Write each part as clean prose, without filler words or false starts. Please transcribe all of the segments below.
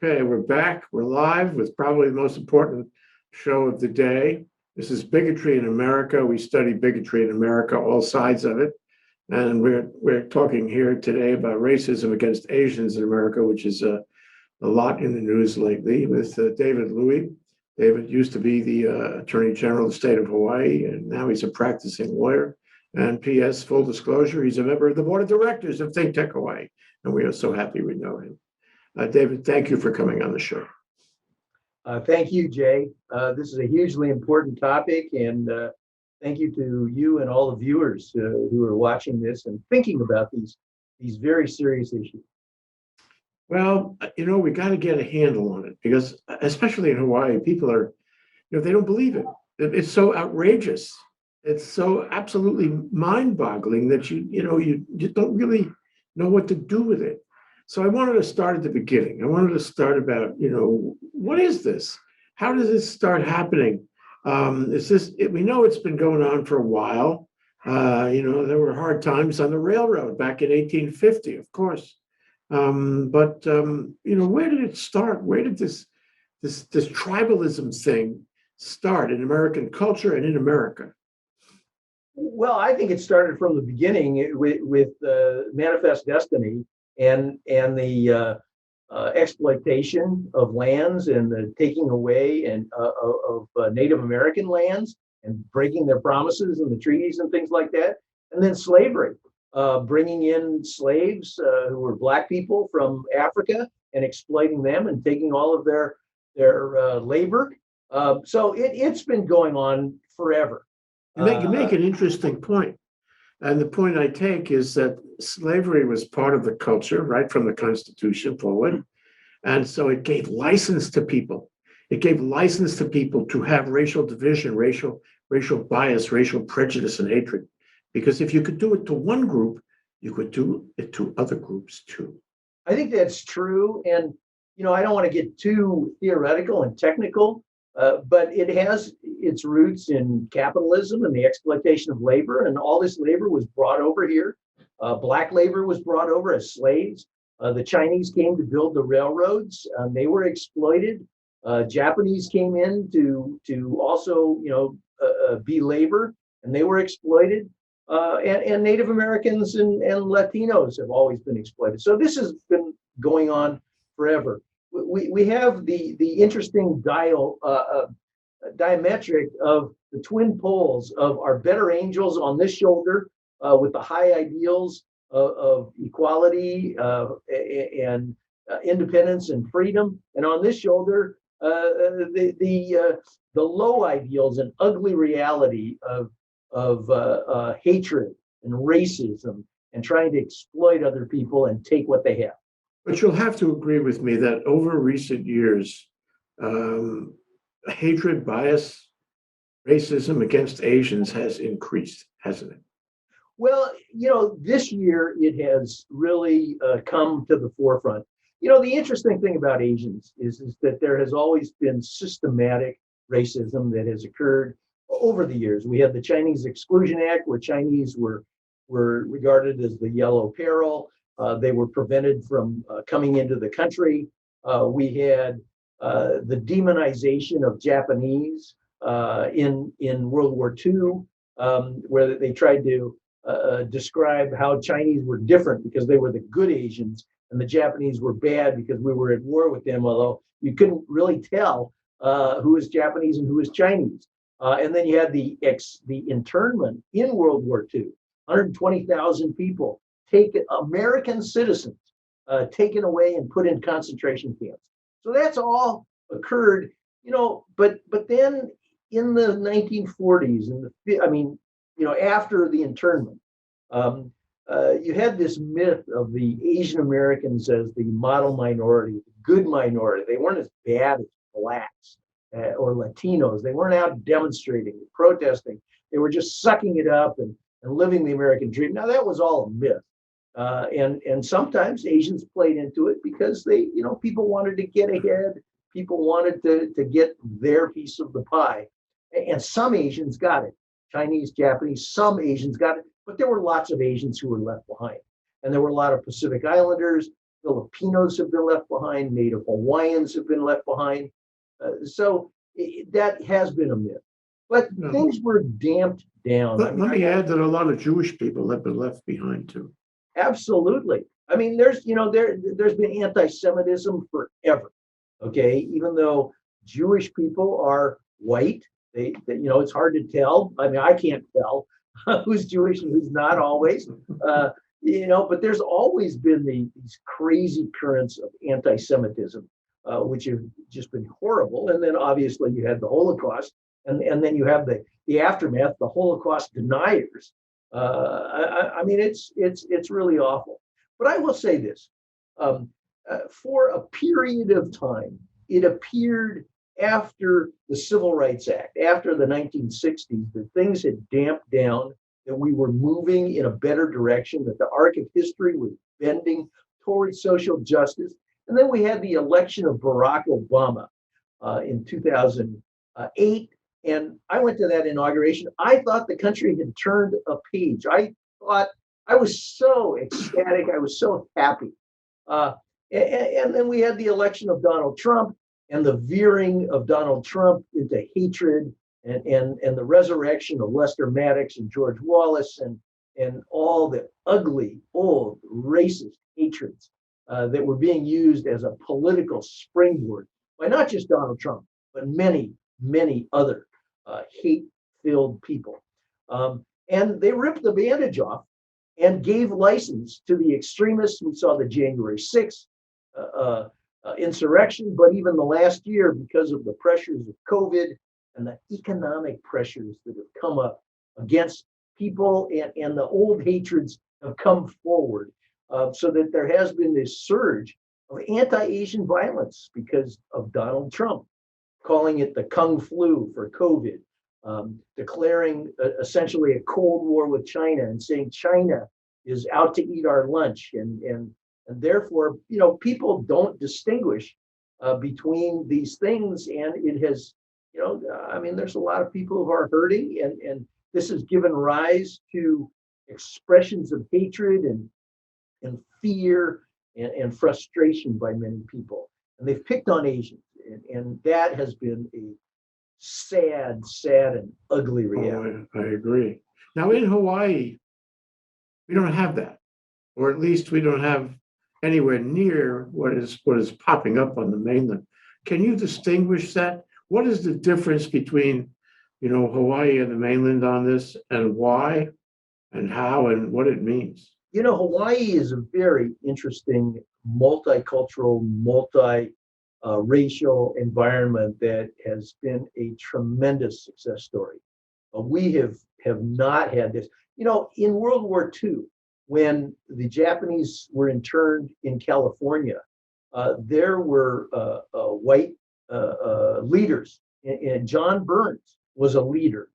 Okay, we're back. We're live with probably the most important show of the day. This is Bigotry in America. We study bigotry in America, all sides of it. And we're talking here today about racism against Asians in America, which is a lot in the news lately, with David Louie. David used to be the Attorney General of the state of Hawaii, and now he's a practicing lawyer. And P.S., full disclosure, he's a member of the board of directors of ThinkTech Hawaii, and we are so happy we know him. David, thank you for coming on the show. Thank you, Jay. This is a hugely important topic, and thank you to you and all the viewers who are watching this and thinking about these very serious issues. Well, we got to get a handle on it because, especially in Hawaii, people are, they don't believe it. It's so outrageous. It's so absolutely mind-boggling that you just don't really know what to do with it. So I wanted to start at the beginning. I wanted to start about, what is this? How does this start happening? We know it's been going on for a while. There were hard times on the railroad back in 1850, of course. But where did it start? Where did this tribalism thing start in American culture and in America? Well, I think it started from the beginning with Manifest Destiny and the exploitation of lands and the taking away of Native American lands and breaking their promises and the treaties and things like that. And then slavery, bringing in slaves who were Black people from Africa and exploiting them and taking all of their labor. So it's been going on forever. You make an interesting point. And the point I take is that slavery was part of the culture, right from the Constitution forward. And so it gave license to people. It gave license to people to have racial division, racial bias, racial prejudice and hatred. Because if you could do it to one group, you could do it to other groups too. I think that's true. And, I don't want to get too theoretical and technical, but it has its roots in capitalism and the exploitation of labor. And all this labor was brought over here. Black labor was brought over as slaves. The Chinese came to build the railroads. They were exploited. Japanese came in to also, be labor, and they were exploited. And Native Americans and Latinos have always been exploited. So this has been going on forever. We have the interesting diametric of the twin poles of our better angels on this shoulder with the high ideals of equality and independence and freedom, and on this shoulder the low ideals and ugly reality of hatred and racism and trying to exploit other people and take what they have. But you'll have to agree with me that over recent years, hatred, bias, racism against Asians has increased, hasn't it? Well, this year it has really come to the forefront. The interesting thing about Asians is that there has always been systematic racism that has occurred over the years. We had the Chinese Exclusion Act, where Chinese were regarded as the yellow peril. They were prevented from coming into the country. We had the demonization of Japanese in World War II, where they tried to describe how Chinese were different because they were the good Asians and the Japanese were bad because we were at war with them, although you couldn't really tell who was Japanese and who was Chinese. And then you had the internment in World War II, 120,000 people, American citizens, taken away and put in concentration camps. So that's all occurred, but then in the 1940s, after the internment, you had this myth of the Asian Americans as the model minority, the good minority. They weren't as bad as Blacks or Latinos. They weren't out demonstrating, protesting. They were just sucking it up and living the American dream. Now, that was all a myth. And sometimes Asians played into it because people wanted to get ahead. People wanted to get their piece of the pie. And some Asians got it. Chinese, Japanese, some Asians got it. But there were lots of Asians who were left behind. And there were a lot of Pacific Islanders Filipinos have been left behind. Native Hawaiians have been left behind. That has been a myth. But No. things were damped down. Let me add that a lot of Jewish people have been left behind too. Absolutely. I mean, there's been anti-Semitism forever. Okay, even though Jewish people are white, it's hard to tell. I mean, I can't tell who's Jewish and who's not always. But there's always been these crazy currents of anti-Semitism, which have just been horrible. And then obviously you had the Holocaust, and then you have the aftermath, the Holocaust deniers. I mean, it's really awful. But I will say this: for a period of time, it appeared after the Civil Rights Act, after the 1960s, that things had damped down, that we were moving in a better direction, that the arc of history was bending towards social justice. And then we had the election of Barack Obama in 2008. And I went to that inauguration. I thought the country had turned a page. I was so ecstatic. I was so happy. And then we had the election of Donald Trump and the veering of Donald Trump into hatred and the resurrection of Lester Maddox and George Wallace and all the ugly, old, racist hatreds that were being used as a political springboard by not just Donald Trump, but many, many other hate-filled people. And they ripped the bandage off and gave license to the extremists. We saw the January 6th insurrection, but even the last year, because of the pressures of COVID and the economic pressures that have come up against people, and the old hatreds have come forward, so that there has been this surge of anti-Asian violence because of Donald Trump, calling it the Kung flu for COVID, declaring essentially a Cold War with China and saying China is out to eat our lunch. And therefore, people don't distinguish between these things. And it has, there's a lot of people who are hurting, and this has given rise to expressions of hatred and fear and frustration by many people. And they've picked on Asians. And that has been a sad, sad, and ugly reality. I agree. Now in Hawaii, we don't have that, or at least we don't have anywhere near what is popping up on the mainland. Can you distinguish that? What is the difference between, Hawaii and the mainland on this, and why, and how, and what it means? Hawaii is a very interesting multicultural, racial environment that has been a tremendous success story. We have not had this. In World War II, when the Japanese were interned in California, there were white leaders, and John Burns was a leader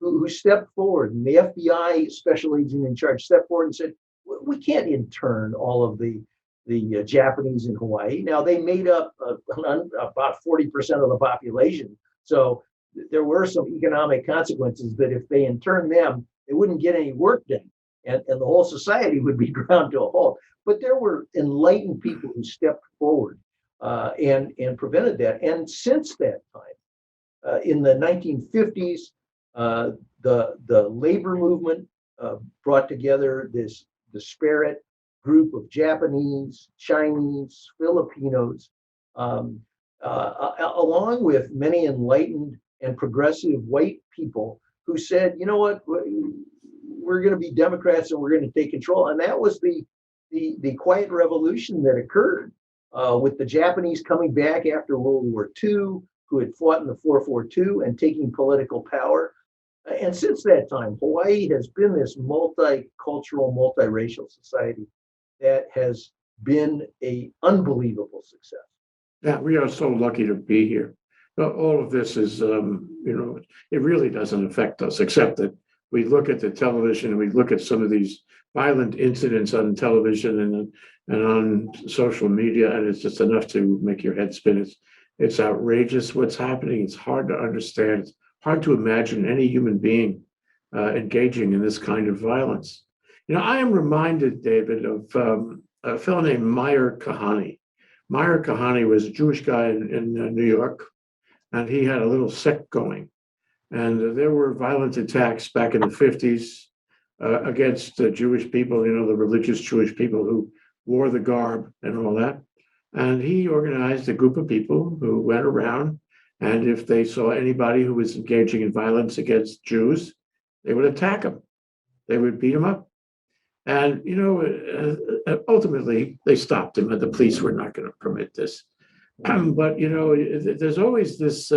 who stepped forward, and the FBI special agent in charge stepped forward and said, "We can't intern all of the Japanese in Hawaii." Now, they made up about 40% of the population. So there were some economic consequences that if they interned them, they wouldn't get any work done. And the whole society would be ground to a halt. But there were enlightened people who stepped forward and prevented that. And since that time, in the 1950s, the labor movement brought together this disparate group of Japanese, Chinese, Filipinos, along with many enlightened and progressive white people who said, "You know what, we're going to be Democrats and we're going to take control." And that was the quiet revolution that occurred with the Japanese coming back after World War II, who had fought in the 442 and taking political power. And since that time, Hawaii has been this multicultural, multiracial society that has been an unbelievable success. Yeah, we are so lucky to be here. But all of this is, it really doesn't affect us, except that we look at the television and we look at some of these violent incidents on television and on social media, and it's just enough to make your head spin. It's outrageous what's happening. It's hard to understand. It's hard to imagine any human being engaging in this kind of violence. I am reminded, David, of a fellow named Meyer Kahane. Meyer Kahane was a Jewish guy in New York, and he had a little sect going. And there were violent attacks back in the 50s against Jewish people, the religious Jewish people who wore the garb and all that. And he organized a group of people who went around, and if they saw anybody who was engaging in violence against Jews, they would attack them. They would beat them up. And, ultimately, they stopped him, and the police were not going to permit this. But, there's always this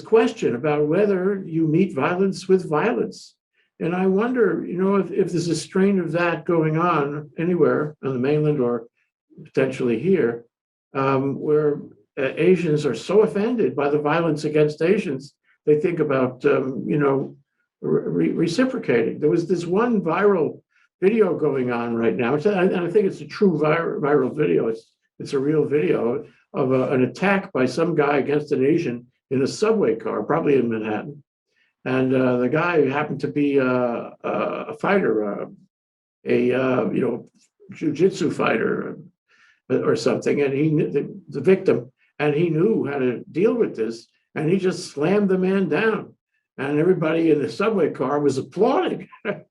question about whether you meet violence with violence. And I wonder, if there's a strain of that going on anywhere on the mainland or potentially here, where Asians are so offended by the violence against Asians, they think about, reciprocating. There was this one viral video going on right now, and I think it's a true viral video. It's a real video of an attack by some guy against an Asian in a subway car, probably in Manhattan. And the guy happened to be a fighter, jiu-jitsu fighter or something. And he knew the victim, and he knew how to deal with this. And he just slammed the man down. And everybody in the subway car was applauding. Yeah,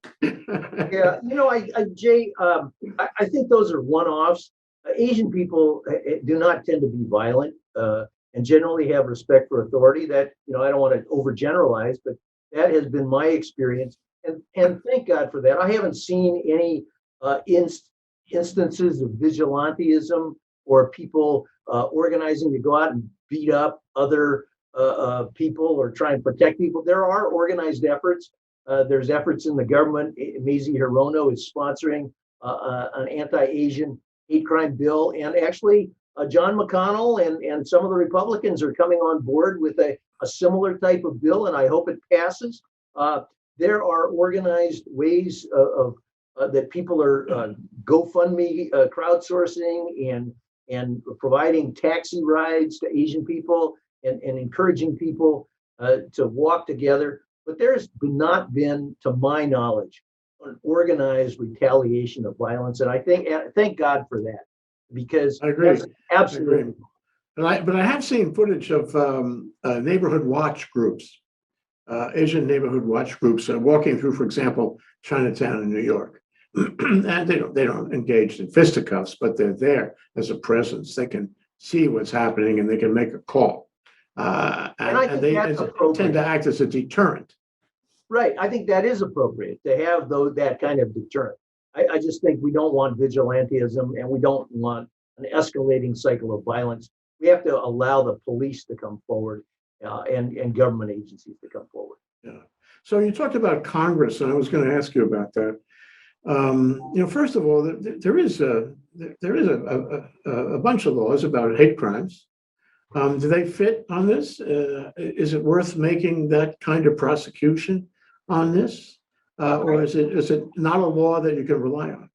Jay, I think those are one-offs. Asian people do not tend to be violent and generally have respect for authority. That, I don't want to overgeneralize, but that has been my experience. And thank God for that. I haven't seen any instances of vigilantism or people organizing to go out and beat up other people or try and protect people. There are organized efforts. There's efforts in the government. Mazie Hirono is sponsoring an anti-Asian hate crime bill. And actually, John McConnell and some of the Republicans are coming on board with a similar type of bill, and I hope it passes. There are organized ways of that people are GoFundMe crowdsourcing and providing taxi rides to Asian people and encouraging people to walk together. But there's not been, to my knowledge, an organized retaliation of violence. And I thank God for that, because I agree. Absolutely. I agree. But I have seen footage of neighborhood watch groups, Asian neighborhood watch groups walking through, for example, Chinatown in New York. And they don't engage in fisticuffs, but they're there as a presence. They can see what's happening and they can make a call. And they tend to act as a deterrent. Right. I think that is appropriate to have that kind of deterrent. I just think we don't want vigilantism, and we don't want an escalating cycle of violence. We have to allow the police to come forward and government agencies to come forward. Yeah. So you talked about Congress, and I was going to ask you about that. First of all, there is a bunch of laws about hate crimes. Do they fit on this? Is it worth making that kind of prosecution on this, or is it not a law that you can rely on?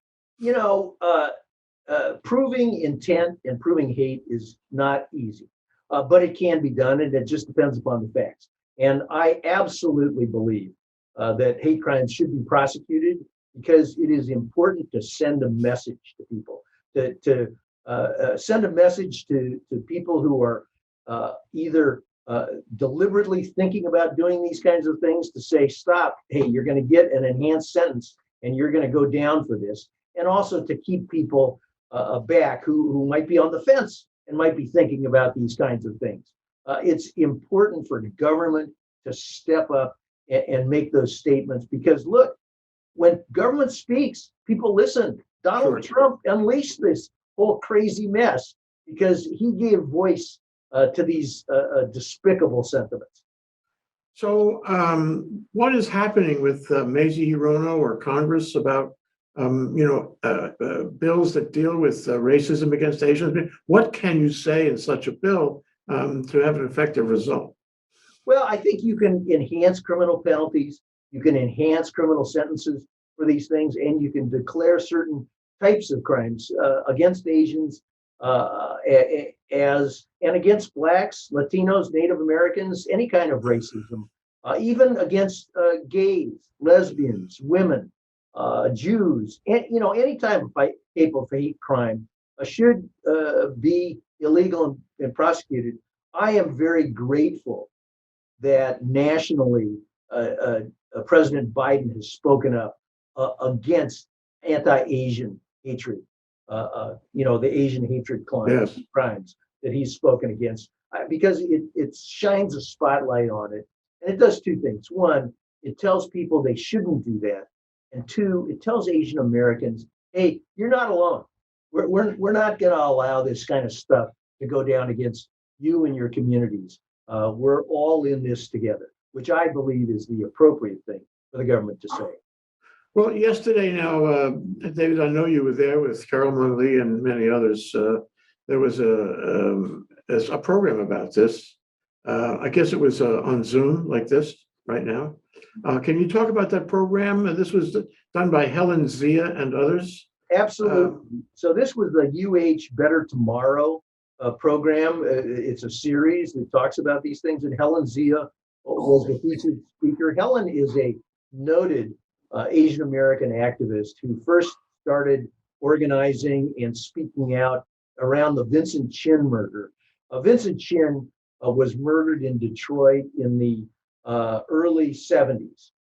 Proving intent and proving hate is not easy, but it can be done, and it just depends upon the facts. And I absolutely believe that hate crimes should be prosecuted, because it is important to send a message to people, to send a message to people who are either deliberately thinking about doing these kinds of things, to say, stop, hey, you're going to get an enhanced sentence and you're going to go down for this. And also to keep people back who might be on the fence and might be thinking about these kinds of things. It's important for government to step up and make those statements, because look, when government speaks, people listen. Donald Trump unleashed this whole crazy mess because he gave voice to these despicable sentiments. So what is happening with Mazie Hirono or Congress about bills that deal with racism against Asians? What can you say in such a bill to have an effective result? Well, I think you can enhance criminal penalties. You can enhance criminal sentences for these things, and you can declare certain types of crimes against Asians and against Blacks, Latinos, Native Americans, any kind of racism, even against gays, lesbians, women, Jews, and any type of fight. hateful hate crime should be illegal and prosecuted. I am very grateful that nationally President Biden has spoken up against anti-Asian hatred, the Asian hatred crimes that he's spoken against, because it shines a spotlight on it. And it does two things. One, it tells people they shouldn't do that. And two, it tells Asian Americans, hey, you're not alone. We're not going to allow this kind of stuff to go down against you and your communities. We're all in this together, which I believe is the appropriate thing for the government to say. Well, yesterday now, David, I know you were there with Carol Munley and many others. There was a program about this. I guess it was on Zoom like this right now. Can you talk about that program? This was done by Helen Zia and others. Absolutely. So this was the Better Tomorrow program. It's a series that talks about these things, and Helen Zia was the featured speaker. Helen is a noted Asian American activist who first started organizing and speaking out around the Vincent Chin murder. Vincent Chin was murdered in Detroit in the early 70s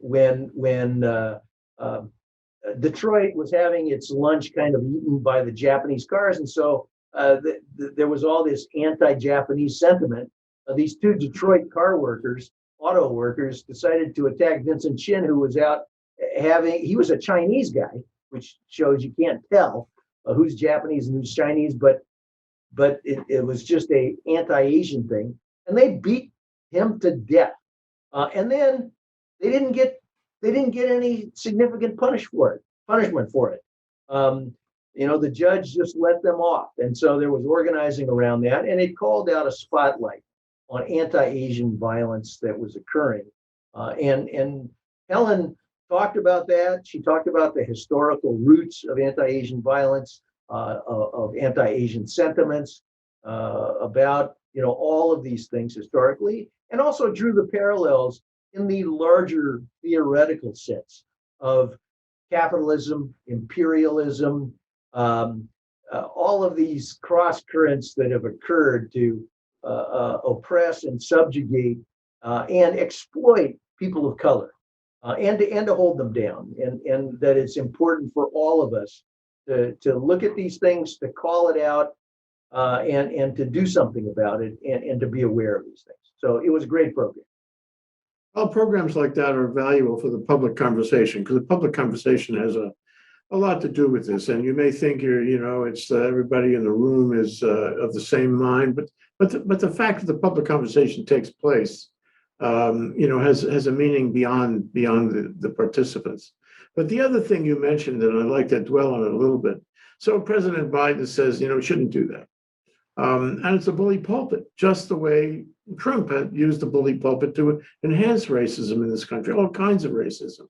when Detroit was having its lunch kind of eaten by the Japanese cars. And so there was all this anti-Japanese sentiment. These two Detroit auto workers, decided to attack Vincent Chin, who was out he was a Chinese guy, which shows you can't tell who's Japanese and who's Chinese, but it was just a anti-Asian thing. And they beat him to death. And then they didn't get any significant punishment for it. The judge just let them off. And so there was organizing around that, and it called out a spotlight on anti-Asian violence that was occurring. And Helen talked about that. She talked about the historical roots of anti-Asian violence, of anti-Asian sentiments, about all of these things historically, and also drew the parallels in the larger theoretical sense of capitalism, imperialism, all of these cross currents that have occurred to oppress and subjugate and exploit people of color, and to hold them down, and that it's important for all of us to look at these things, to call it out, and to do something about it, and to be aware of these things. So it was a great program. Well, programs like that are valuable for the public conversation, because the public conversation has a lot to do with this. And you may think it's everybody in the room is of the same mind, but the fact that the public conversation takes place, has a meaning beyond the participants. But the other thing you mentioned, and I'd like to dwell on it a little bit. So President Biden says, we shouldn't do that. And it's a bully pulpit, just the way Trump had used the bully pulpit to enhance racism in this country, all kinds of racism.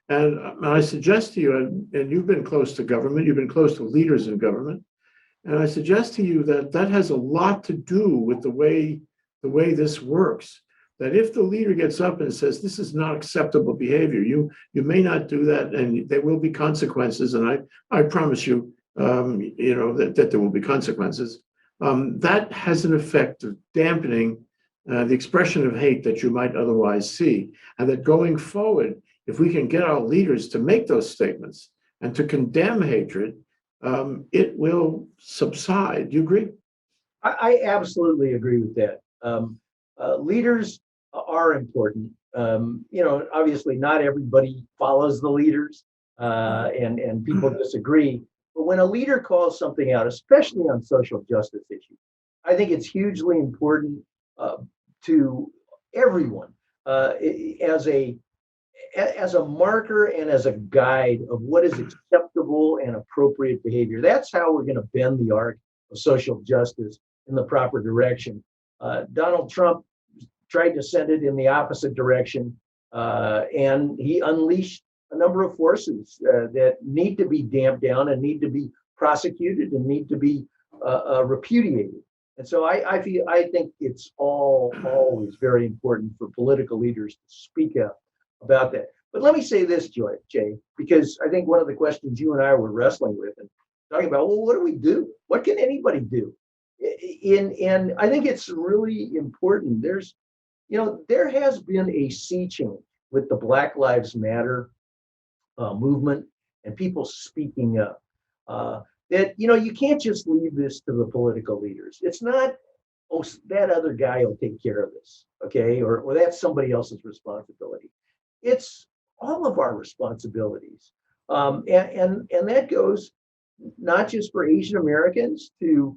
And I suggest to you, and you've been close to government, you've been close to leaders in government, and I suggest to you that has a lot to do with the way this works. That if the leader gets up and says, this is not acceptable behavior, you may not do that, and there will be consequences, and I promise you, that there will be consequences. That has an effect of dampening the expression of hate that you might otherwise see. And that going forward, if we can get our leaders to make those statements and to condemn hatred, it will subside. Do you agree? I absolutely agree with that. Leaders are important. Obviously not everybody follows the leaders, and people disagree. But when a leader calls something out, especially on social justice issues, I think it's hugely important to everyone as a marker and as a guide of what is acceptable and appropriate behavior. That's how we're going to bend the arc of social justice in the proper direction. Donald Trump tried to send it in the opposite direction, and he unleashed a number of forces that need to be damped down and need to be prosecuted and need to be repudiated. And so I think it's always very important for political leaders to speak up about that. But let me say this, Jay, because I think one of the questions you and I were wrestling with and talking about, well, what do we do? What can anybody do? And I think it's really important. There has been a sea change with the Black Lives Matter movement and people speaking up. That you can't just leave this to the political leaders. It's not, oh, that other guy will take care of this, okay, or that's somebody else's responsibility. It's all of our responsibilities, and that goes not just for Asian Americans to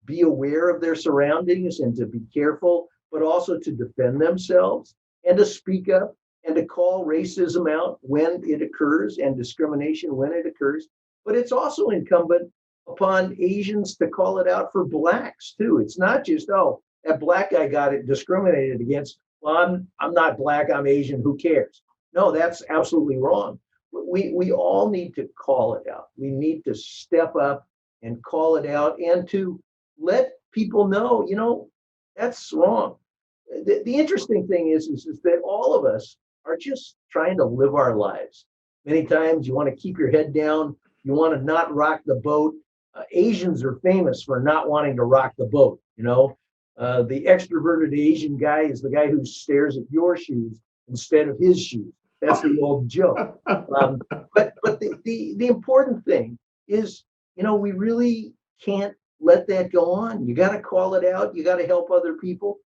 be aware of their surroundings and to be careful, but also to defend themselves and to speak up and to call racism out when it occurs and discrimination when it occurs. But it's also incumbent upon Asians to call it out for Blacks too. It's not just, oh, that Black guy got it discriminated against. Well, I'm not Black, I'm Asian, who cares? No, that's absolutely wrong. We all need to call it out. We need to step up and call it out and to let people know, that's wrong. The interesting thing is that all of us are just trying to live our lives. Many times you want to keep your head down. You want to not rock the boat. Asians are famous for not wanting to rock the boat. The extroverted Asian guy is the guy who stares at your shoes instead of his shoes. That's the old joke. But the important thing is, we really can't let that go on. You got to call it out. You got to help other people.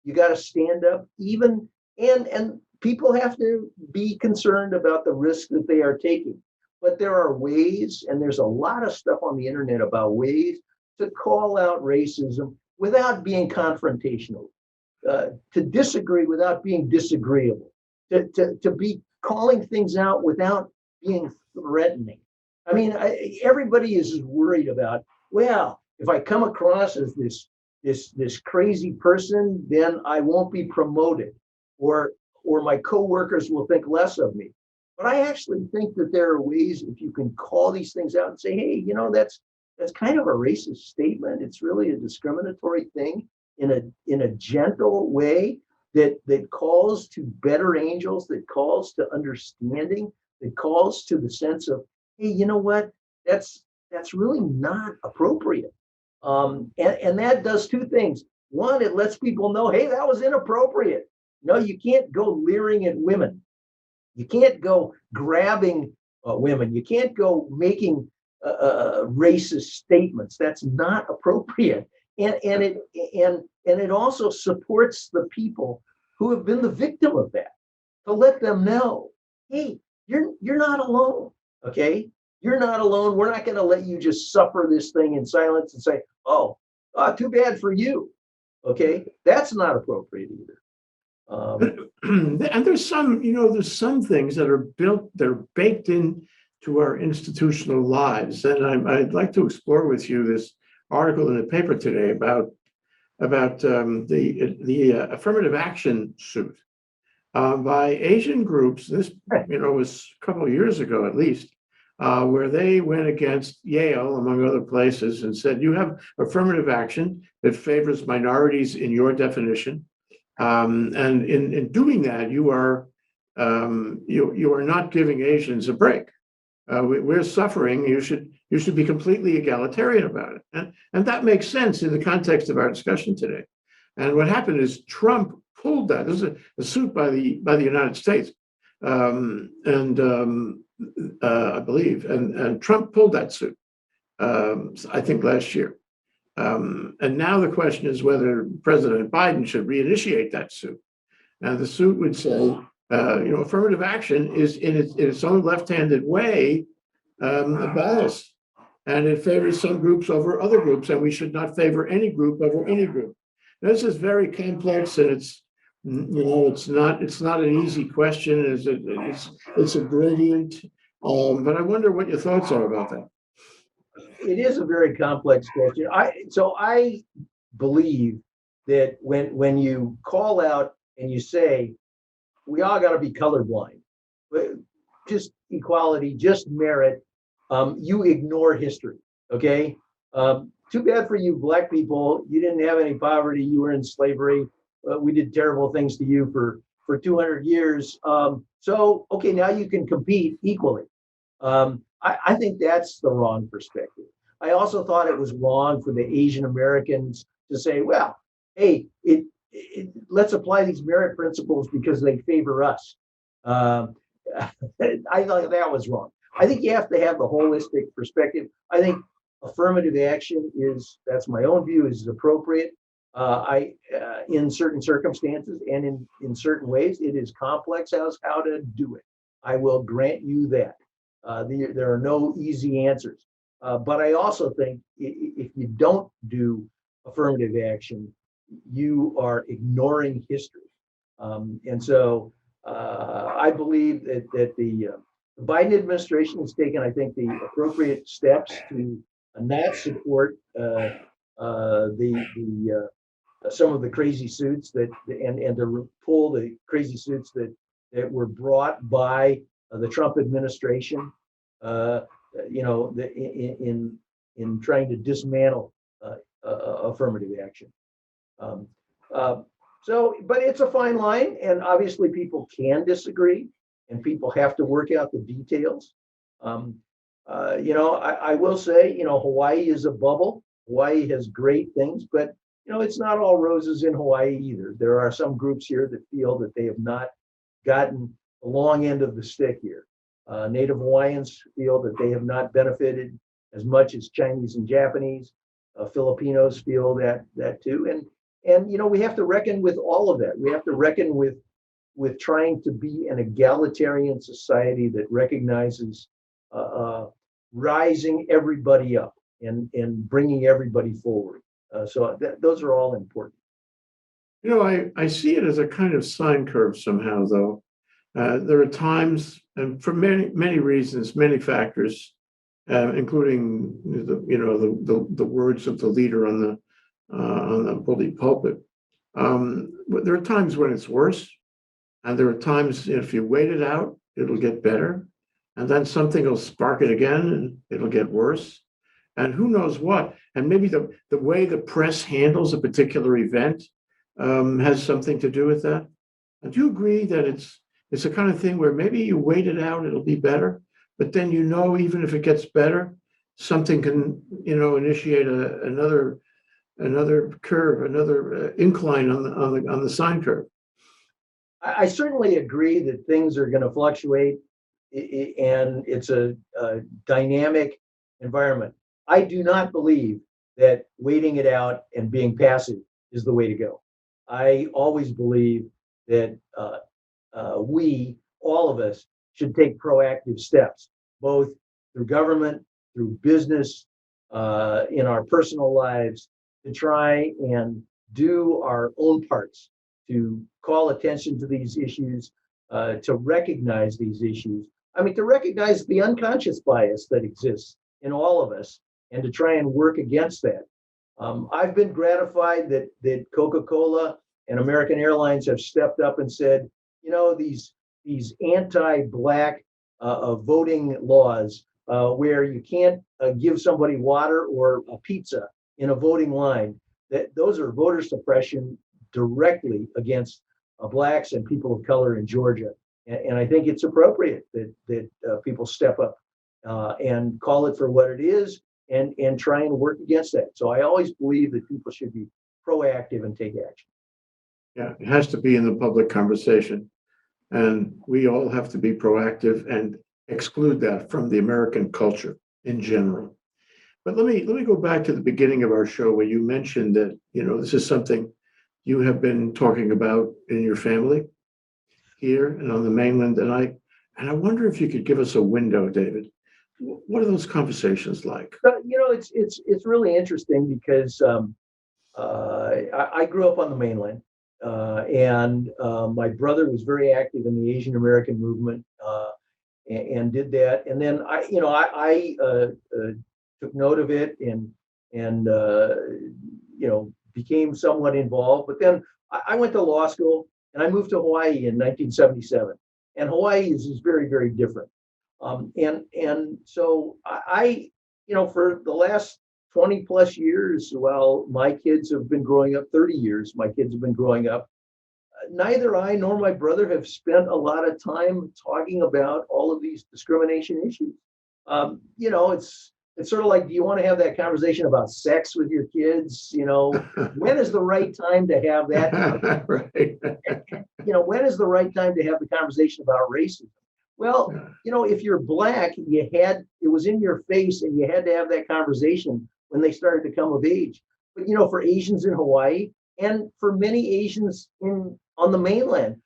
You got to stand up. And people have to be concerned about the risk that they are taking. But there are ways, and there's a lot of stuff on the internet about ways to call out racism without being confrontational, to disagree without being disagreeable, to be calling things out without being threatening. I mean, everybody is worried about, well, if I come across as this crazy person, then I won't be promoted, or my coworkers will think less of me. But I actually think that there are ways, if you can call these things out and say, hey, that's kind of a racist statement. It's really a discriminatory thing in a gentle way that calls to better angels, that calls to understanding, that calls to the sense of, hey, you know what? That's really not appropriate. And that does two things. One, it lets people know, hey, that was inappropriate. No, you can't go leering at women. You can't go grabbing women. You can't go making racist statements. That's not appropriate. And it also supports the people who have been the victim of that, to let them know, hey, you're not alone. Okay, you're not alone. We're not going to let you just suffer this thing in silence and say, oh, too bad for you. Okay, that's not appropriate either. And there's some things that are baked into our institutional lives. And I'd like to explore with you this article in the paper today about the affirmative action suit by Asian groups. This was a couple of years ago at least, where they went against Yale, among other places, and said, you have affirmative action that favors minorities in your definition. And in doing that, you are not giving Asians a break. We're suffering. You should be completely egalitarian about it, and that makes sense in the context of our discussion today. And what happened is Trump pulled that. This is a suit by the United States, I believe, and Trump pulled that suit. I think last year. And now the question is whether President Biden should reinitiate that suit. Now, the suit would say, affirmative action is in its own left-handed way biased, and it favors some groups over other groups, and we should not favor any group over any group. Now, this is very complex, and it's not an easy question. It's a gradient, but I wonder what your thoughts are about that. It is a very complex question. I believe that when you call out and you say, we all got to be colorblind, just equality, just merit, you ignore history, okay? Too bad for you, Black people. You didn't have any poverty. You were in slavery. We did terrible things to you for for 200 years. So, okay, now you can compete equally. I think that's the wrong perspective. I also thought it was wrong for the Asian Americans to say, well, hey, let's apply these merit principles because they favor us. Um, I thought that was wrong. I think you have to have the holistic perspective. I think affirmative action that's my own view, is appropriate. In certain circumstances and in certain ways, it is complex as how to do it. I will grant you that. There are no easy answers. But I also think if you don't do affirmative action, you are ignoring history. And so I believe that the Biden administration has taken, I think, the appropriate steps to not support some of the crazy suits and to pull the crazy suits that were brought by the Trump administration. In trying to dismantle affirmative action. Um, uh, but it's a fine line, and obviously people can disagree, and people have to work out the details. I will say, Hawaii is a bubble. Hawaii has great things, but it's not all roses in Hawaii either. There are some groups here that feel that they have not gotten the long end of the stick here. Native Hawaiians feel that they have not benefited as much as Chinese and Japanese. Filipinos feel that too, and we have to reckon with all of that. We have to reckon with trying to be an egalitarian society that recognizes rising everybody up and bringing everybody forward. Those are all important. I see it as a kind of sine curve somehow, though. There are times, and for many reasons, many factors, including the words of the leader on the bully pulpit. But there are times when it's worse, and there are times if you wait it out, it'll get better, and then something will spark it again, and it'll get worse, and who knows what. And maybe the way the press handles a particular event has something to do with that. And do you agree that it's the kind of thing where maybe you wait it out, it'll be better, but then even if it gets better, something can initiate another curve, another incline on the sine curve. I certainly agree that things are going to fluctuate, and it's a dynamic environment. I do not believe that waiting it out and being passive is the way to go. I always believe that all of us, should take proactive steps, both through government, through business, in our personal lives, to try and do our own parts to call attention to these issues, to recognize these issues. I mean, to recognize the unconscious bias that exists in all of us, and to try and work against that. I've been gratified that Coca-Cola and American Airlines have stepped up and said, these anti-Black voting laws, where you can't give somebody water or a pizza in a voting line, those are voter suppression directly against Blacks and people of color in Georgia. And I think it's appropriate that people step up and call it for what it is, and try and work against that. So I always believe that people should be proactive and take action. Yeah, it has to be in the public conversation. And we all have to be proactive and exclude that from the American culture in general. But let me go back to the beginning of our show where you mentioned that, this is something you have been talking about in your family here and on the mainland. And I wonder if you could give us a window, David. What are those conversations like? It's really interesting because I grew up on the mainland. And my brother was very active in the Asian American movement, and did that. And then I took note of it and became somewhat involved. But then I went to law school and I moved to Hawaii in 1977. And Hawaii is very, very different. And so I for the last 20 plus years, while my kids have been growing up, 30 years, my kids have been growing up, neither I nor my brother have spent a lot of time talking about all of these discrimination issues. It's sort of like, do you want to have that conversation about sex with your kids? When is the right time to have that? Right. When is the right time to have the conversation about racism? Well, if you're black, it was in your face, and you had to have that conversation when they started to come of age. But for Asians in Hawaii and for many Asians on the mainland,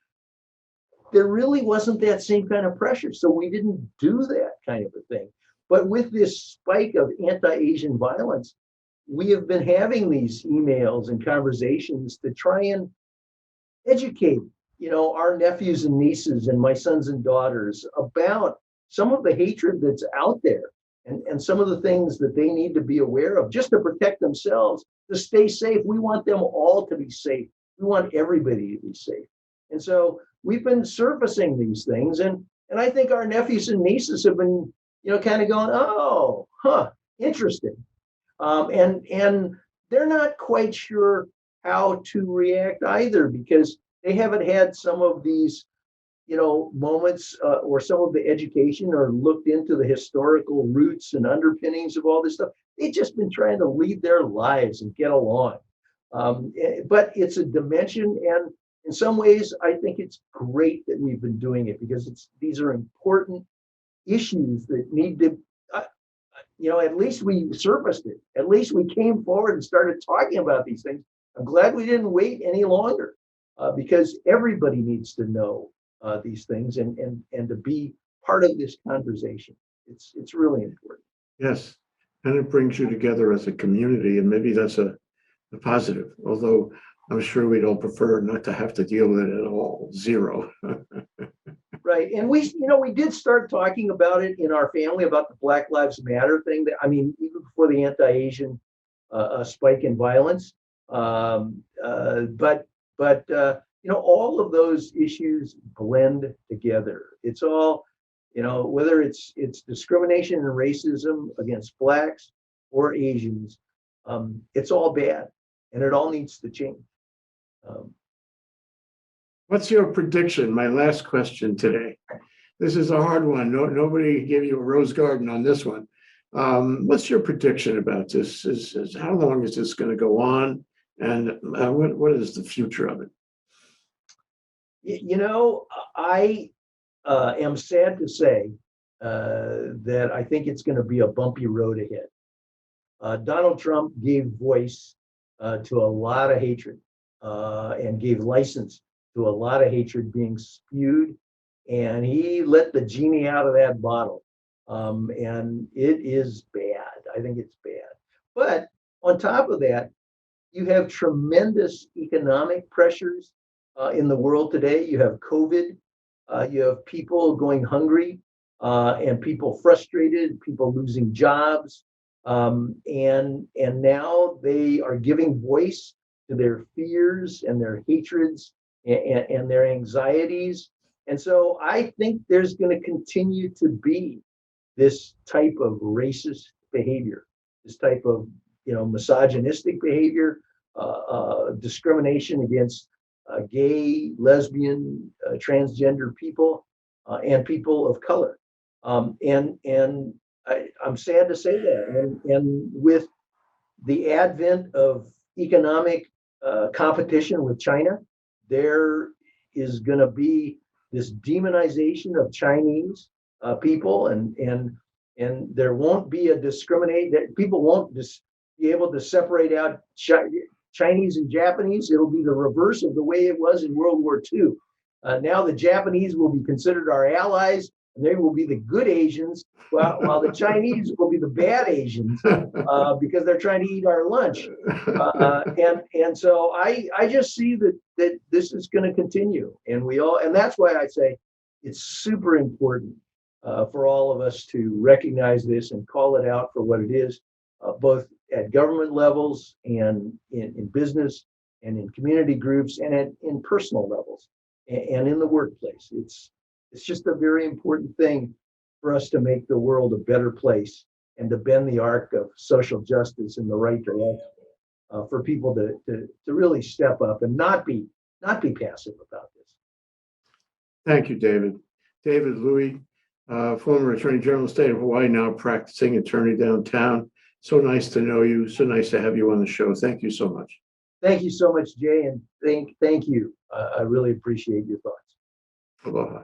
there really wasn't that same kind of pressure. So we didn't do that kind of a thing. But with this spike of anti-Asian violence, we have been having these emails and conversations to try and educate, our nephews and nieces and my sons and daughters about some of the hatred that's out there, and some of the things that they need to be aware of just to protect themselves, to stay safe. We want them all to be safe. We want everybody to be safe. And so we've been surfacing these things, and I think our nephews and nieces have been, kind of going, oh, interesting. And they're not quite sure how to react either, because they haven't had some of these, moments or some of the education, or looked into the historical roots and underpinnings of all this stuff. They've just been trying to lead their lives and get along. But it's a dimension, and in some ways, I think it's great that we've been doing it, because these are important issues that need to, at least we surfaced it. At least we came forward and started talking about these things. I'm glad we didn't wait any longer, because everybody needs to know these things and to be part of this conversation. It's really important. Yes, and it brings you together as a community, and maybe that's a positive. Although I'm sure we'd all prefer not to have to deal with it at all. Zero. Right. And we did start talking about it in our family, about the Black Lives Matter thing. Even before the anti-Asian spike in violence. But all of those issues blend together. It's all, whether it's discrimination and racism against Blacks or Asians, it's all bad, and it all needs to change. What's your prediction? My last question today. This is a hard one. Nobody gave you a rose garden on this one. What's your prediction about this? Is how long is this going to go on, and what is the future of it? I am sad to say that I think it's going to be a bumpy road ahead. Donald Trump gave voice to a lot of hatred and gave license to a lot of hatred being spewed, and he let the genie out of that bottle. And it is bad. I think it's bad. But on top of that, you have tremendous economic pressures in the world today. You have COVID. You have people going hungry, and people frustrated, people losing jobs. And now they are giving voice to their fears and their hatreds and their anxieties. And so I think there's going to continue to be this type of racist behavior, this type of misogynistic behavior, discrimination against gay, lesbian, transgender people, and people of color. And I'm sad to say that. And with the advent of economic competition with China, there is going to be this demonization of Chinese people, and there won't be a discriminate. That people won't just be able to separate out Chinese and Japanese. It'll be the reverse of the way it was in World War II. Now the Japanese will be considered our allies, and they will be the good Asians, while the Chinese will be the bad Asians because they're trying to eat our lunch. And so I just see that this is going to continue, and that's why I say it's super important for all of us to recognize this and call it out for what it is, both at government levels and in business and in community groups and in personal levels and in the workplace. It's just a very important thing for us to make the world a better place and to bend the arc of social justice in the right direction, for people to really step up and not be not be passive about this. Thank you, David. David Louie, former Attorney General of the State of Hawaii, now practicing attorney downtown. So nice to know you. So nice to have you on the show. Thank you so much. Thank you so much, Jay, and thank you. I really appreciate your thoughts. Aloha.